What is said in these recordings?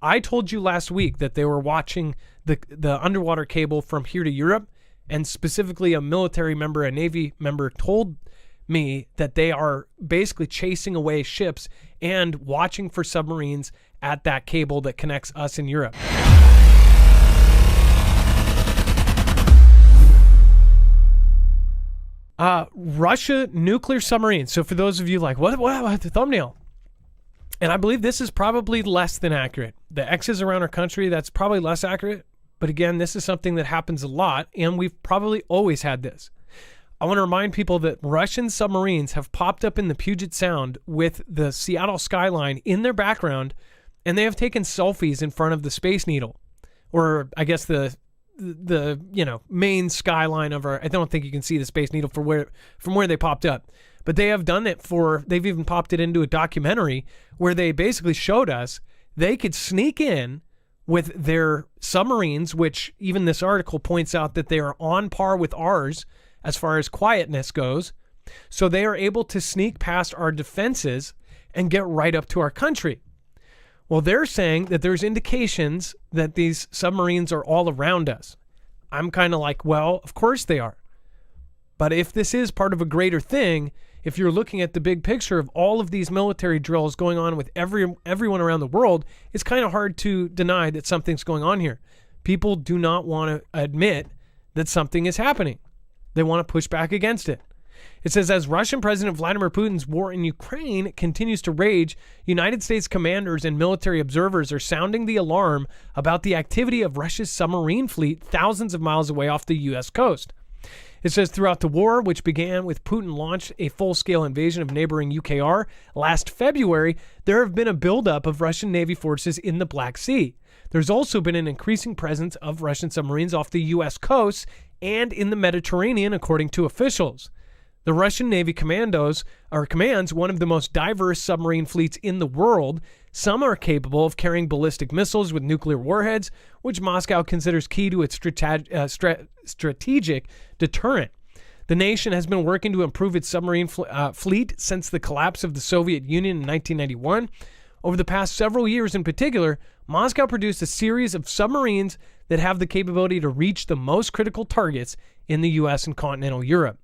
I told you last week that they were watching the underwater cable from here to Europe, and specifically a military member, a Navy member, told me that they are basically chasing away ships and watching for submarines at that cable that connects us in Europe. Russia nuclear submarines. So for those of you like, what the thumbnail? And I believe this is probably less than accurate. The X's around our country, that's probably less accurate. But again, this is something that happens a lot, and we've probably always had this. I want to remind people that Russian submarines have popped up in the Puget Sound with the Seattle skyline in their background, and they have taken selfies in front of the Space Needle, or I guess the main skyline of our. I don't think you can see the Space Needle from where they popped up, but they have done it for. They've even popped it into a documentary where they basically showed us they could sneak in with their submarines, which even this article points out that they are on par with ours as far as quietness goes. So they are able to sneak past our defenses and get right up to our country. Well, they're saying that there's indications that these submarines are all around us. I'm kind of like, well, of course they are. But if this is part of a greater thing, if you're looking at the big picture of all of these military drills going on with everyone around the world, it's kind of hard to deny that something's going on here. People do not want to admit that something is happening. They want to push back against it. It says, as Russian President Vladimir Putin's war in Ukraine continues to rage, United States commanders and military observers are sounding the alarm about the activity of Russia's submarine fleet thousands of miles away off the U.S. coast. It says throughout the war, which began with Putin launched a full-scale invasion of neighboring UKR last February, there have been a buildup of Russian Navy forces in the Black Sea. There's also been an increasing presence of Russian submarines off the U.S. coast and in the Mediterranean, according to officials. The Russian Navy commands one of the most diverse submarine fleets in the world. Some are capable of carrying ballistic missiles with nuclear warheads, which Moscow considers key to its strategic deterrent. The nation has been working to improve its submarine fleet since the collapse of the Soviet Union in 1991. Over the past several years in particular, Moscow produced a series of submarines that have the capability to reach the most critical targets in the U.S. and continental Europe.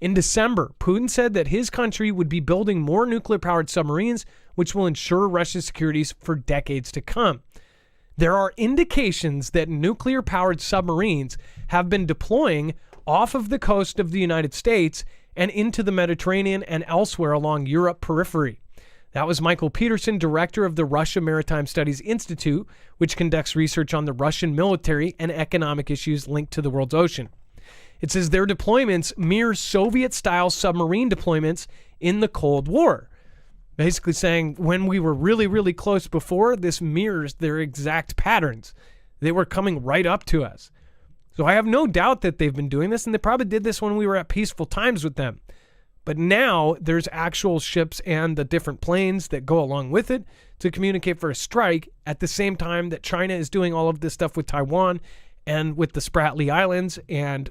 In December, Putin said that his country would be building more nuclear-powered submarines, which will ensure Russia's security for decades to come. There are indications that nuclear-powered submarines have been deploying off of the coast of the United States and into the Mediterranean and elsewhere along Europe periphery. That was Michael Peterson, director of the Russia Maritime Studies Institute, which conducts research on the Russian military and economic issues linked to the world's ocean. It says their deployments mirror Soviet-style submarine deployments in the Cold War. Basically saying when we were really, really close before, this mirrors their exact patterns. They were coming right up to us. So I have no doubt that they've been doing this, and they probably did this when we were at peaceful times with them. But now there's actual ships and the different planes that go along with it to communicate for a strike at the same time that China is doing all of this stuff with Taiwan and with the Spratly Islands and,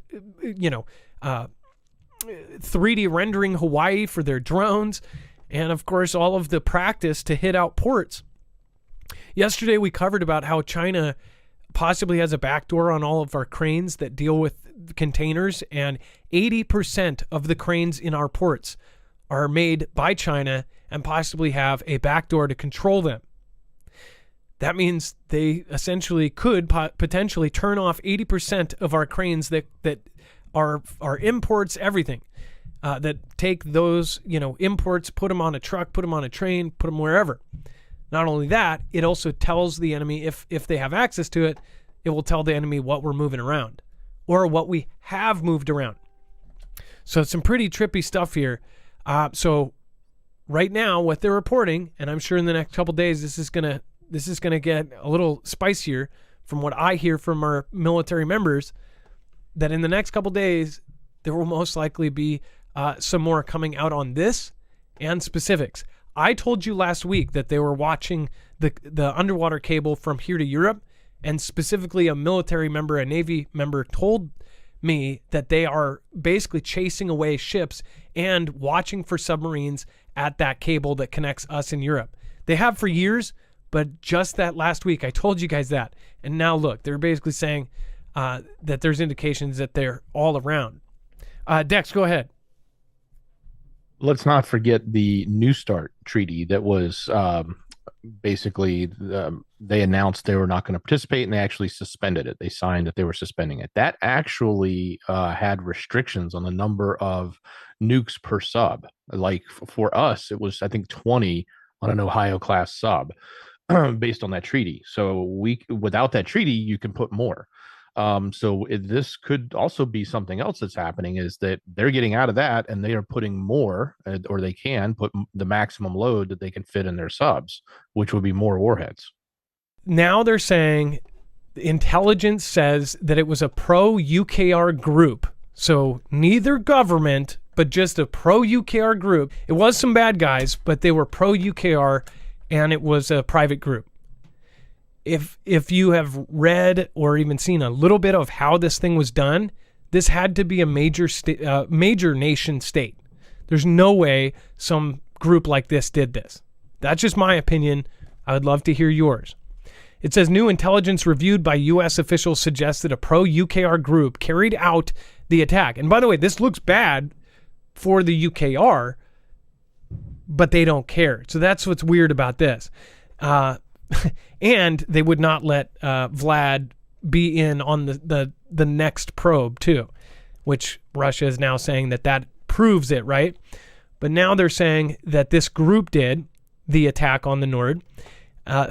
3D rendering Hawaii for their drones. And, of course, all of the practice to hit out ports. Yesterday, we covered about how China possibly has a backdoor on all of our cranes that deal with containers. And 80% of the cranes in our ports are made by China and possibly have a backdoor to control them. That means they essentially could potentially turn off 80% of our cranes that are imports, everything. That take those, imports, put them on a truck, put them on a train, put them wherever. Not only that, it also tells the enemy, if they have access to it, it will tell the enemy what we're moving around or what we have moved around. So it's some pretty trippy stuff here. So right now, what they're reporting, and I'm sure in the next couple days, this is gonna get a little spicier from what I hear from our military members, that in the next couple days, there will most likely be some more coming out on this and specifics. I told you last week that they were watching the underwater cable from here to Europe, and specifically a military member, a Navy member, told me that they are basically chasing away ships and watching for submarines at that cable that connects us in Europe. They have for years, But just that last week, I told you guys that. And now look, they're basically saying that there's indications that they're all around. Dex, go ahead. Let's not forget the New START treaty that was basically they announced they were not going to participate, and they actually suspended it. They signed that they were suspending it. That actually had restrictions on the number of nukes per sub. Like for us, it was, I think, 20 on an Ohio class sub based on that treaty. So without that treaty, you can put more. This could also be something else that's happening, is that they're getting out of that and they are putting more, or they can put the maximum load that they can fit in their subs, which would be more warheads. Now they're saying intelligence says that it was a pro-UKR group. So neither government, but just a pro-UKR group. It was some bad guys, but they were pro-UKR, and it was a private group. If you have read or even seen a little bit of how this thing was done, this had to be a major nation state. There's no way some group like this did this. That's just my opinion. I would love to hear yours. It says new intelligence reviewed by U.S. officials suggests that a pro-UKR group carried out the attack. And by the way, this looks bad for the UKR, but they don't care. So that's what's weird about this. And they would not let Vlad be in on the next probe too, which Russia is now saying that proves it, right? But now they're saying that this group did the attack on the Nord,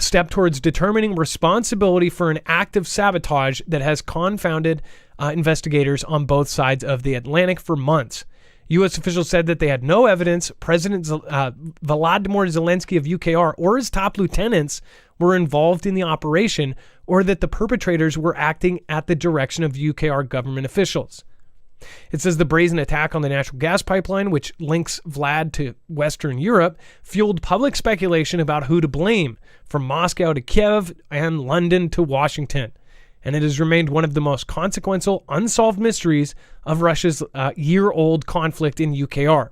step towards determining responsibility for an act of sabotage that has confounded investigators on both sides of the Atlantic for months. U.S. officials said that they had no evidence President Volodymyr Zelensky of UKR or his top lieutenants were involved in the operation, or that the perpetrators were acting at the direction of UKR government officials. It says the brazen attack on the natural gas pipeline, which links Vlad to Western Europe, fueled public speculation about who to blame, from Moscow to Kiev and London to Washington. And it has remained one of the most consequential unsolved mysteries of Russia's year-old conflict in UKR.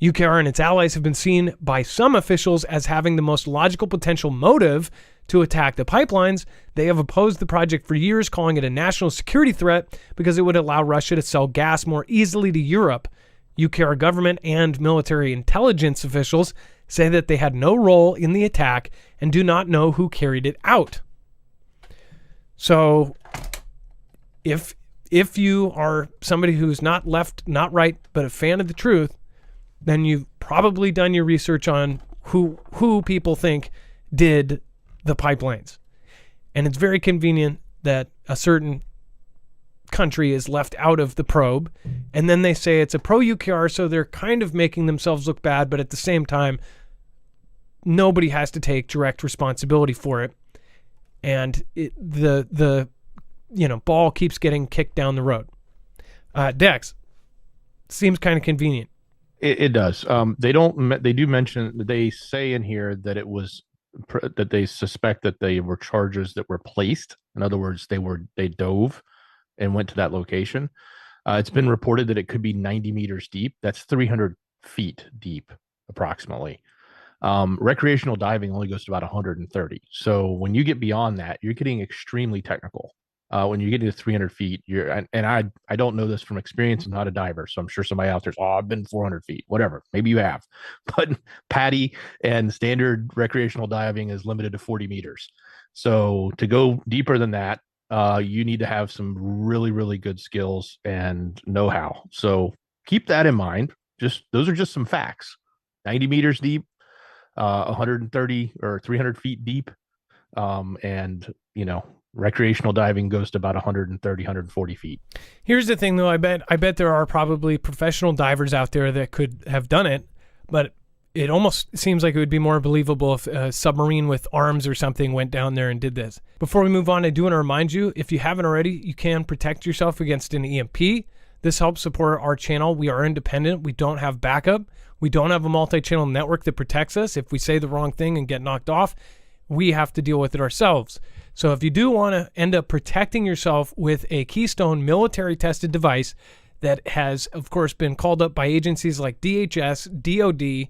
UKR and its allies have been seen by some officials as having the most logical potential motive to attack the pipelines. They have opposed the project for years, calling it a national security threat because it would allow Russia to sell gas more easily to Europe. UKR government and military intelligence officials say that they had no role in the attack and do not know who carried it out. So if you are somebody who's not left, not right, but a fan of the truth, then you've probably done your research on who people think did the pipelines. And it's very convenient that a certain country is left out of the probe, and then they say it's a pro-UKR, so they're kind of making themselves look bad, but at the same time, nobody has to take direct responsibility for it. And the ball keeps getting kicked down the road. Dex, seems kind of convenient. It does. They do mention, they say in here that it was that they suspect that they were charges that were placed. In other words, they dove and went to that location. It's been reported that it could be 90 meters deep. That's 300 feet deep, approximately. Recreational diving only goes to about 130. So when you get beyond that, you're getting extremely technical. When you get to 300 feet, I don't know this from experience. I'm not a diver, so I'm sure somebody out there's, I've been 400 feet, whatever. Maybe you have, but PADI and standard recreational diving is limited to 40 meters. So to go deeper than that, you need to have some really, really good skills and know-how. So keep that in mind. Those are just some facts. 90 meters deep, 130 or 300 feet deep, and recreational diving goes to about 130, 140 feet. Here's the thing, though. I bet there are probably professional divers out there that could have done it, but it almost seems like it would be more believable if a submarine with arms or something went down there and did this. Before we move on, I do want to remind you, if you haven't already, you can protect yourself against an EMP. This helps support our channel. We are independent. We don't have backup. We don't have a multi-channel network that protects us. If we say the wrong thing and get knocked off, we have to deal with it ourselves. So if you do want to end up protecting yourself with a Keystone military-tested device that has, of course, been called up by agencies like DHS, DOD,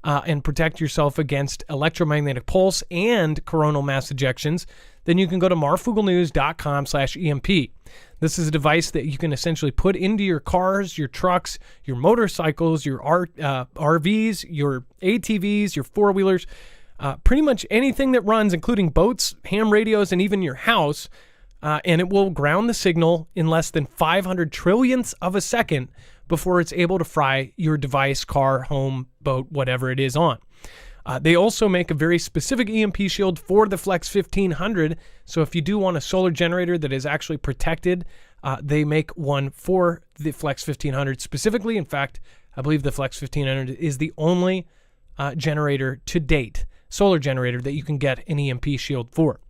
and protect yourself against electromagnetic pulse and coronal mass ejections, then you can go to marfooglenews.com/EMP. This is a device that you can essentially put into your cars, your trucks, your motorcycles, your RVs, your ATVs, your four-wheelers, pretty much anything that runs, including boats, ham radios, and even your house, and it will ground the signal in less than 500 trillionths of a second before it's able to fry your device, car, home, boat, whatever it is on. They also make a very specific EMP shield for the Flex 1500. So if you do want a solar generator that is actually protected, they make one for the Flex 1500 specifically. In fact, I believe the Flex 1500 is the only generator to date, solar generator, that you can get an EMP shield for.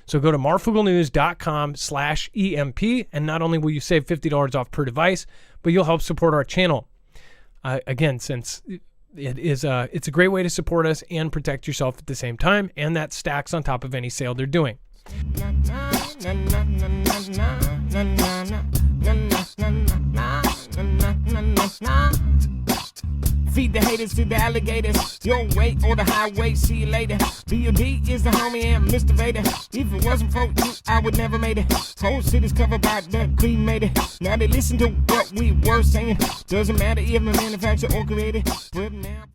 So go to marfooglenews.com/EMP, and not only will you save $50 off per device, but you'll help support our channel. Again, since it's a great way to support us and protect yourself at the same time, and that stacks on top of any sale they're doing. Feed the haters to the alligators. Your way or the highway, see you later. B.O.D. is the homie and Mr. Vader. If it wasn't for you, I would never made it. Whole city's covered by the cremated. Now they listen to what we were saying. Doesn't matter if the manufacturer or created. But now